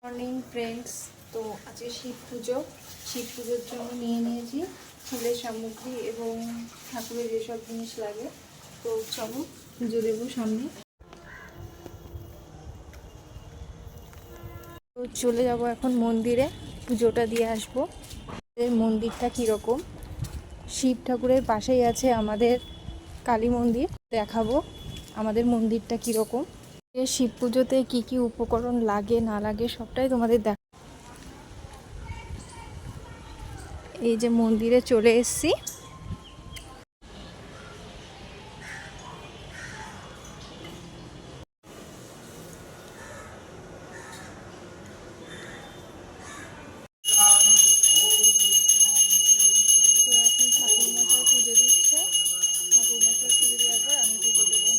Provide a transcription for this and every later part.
Morning friends. তো আজকে শিব পুজোর জন্য নিয়ে নিয়েছি ফুলের সামগ্রী এবং ঠাকুরের যেসব জিনিস লাগে। তো চলো পুজো দেবো সামনে। তো চলে যাব এখন মন্দিরে, পুজোটা দিয়ে আসবো। মন্দিরটা কীরকম, শিব ঠাকুরের পাশেই আছে আমাদের কালী মন্দির। দেখাবো আমাদের মন্দিরটা কীরকম, শিব পুজোতে কী কী উপকরণ লাগে না লাগে সবটাই তোমাদের দেখ। এই যে মন্দিরে চলে এসেছি। তো এখন ঠাকুরমশাই পুজো দিচ্ছে, ঠাকুরমশাই পুজো দেওয়ার পর আমি পুজো দেবো।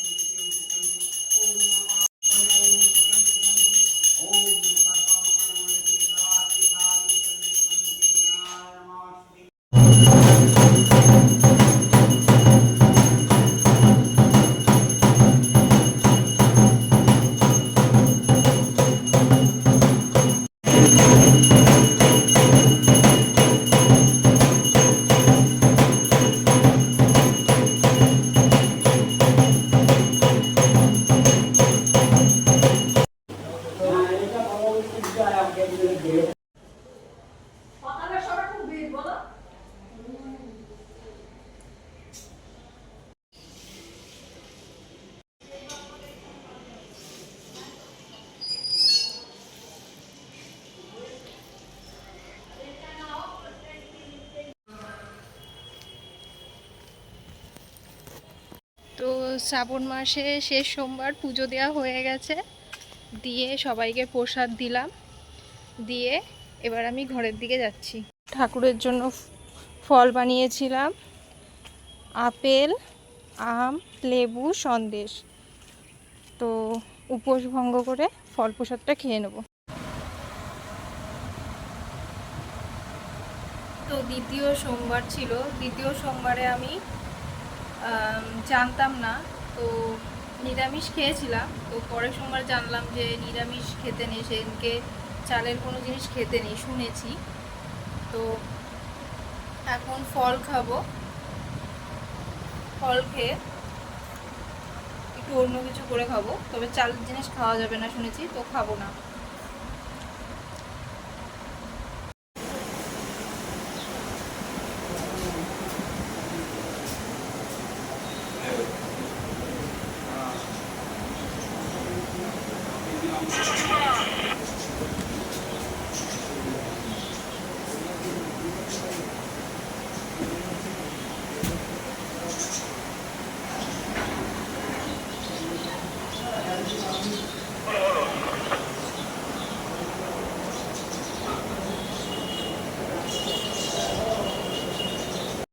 তো শ্রাবণ মাসে শেষ সোমবার পুজো দেওয়া হয়ে গেছে, দিয়ে সবাইকে প্রসাদ দিলাম, দিয়ে এবার আমি ঘরের দিকে যাচ্ছি। ঠাকুরের জন্য ফল বানিয়েছিলাম, আপেল, আম, লেবু, সন্দেশ। তো উপোস ভঙ্গ করে ফল প্রসাদটা খেয়ে নেব। তো দ্বিতীয় সোমবার ছিল, দ্বিতীয় সোমবারে আমি জানতাম না, তো নিরামিষ খেয়েছিলাম। তো পরের সোমবার জানলাম যে নিরামিষ খেতে নেই, সেদিনকে চালের কোনো জিনিস খেতে নেই শুনেছি। তো এখন ফল খাবো, ফল খেয়ে একটু অন্য কিছু করে খাবো, তবে চালের জিনিস খাওয়া যাবে না শুনেছি, তো খাবো না।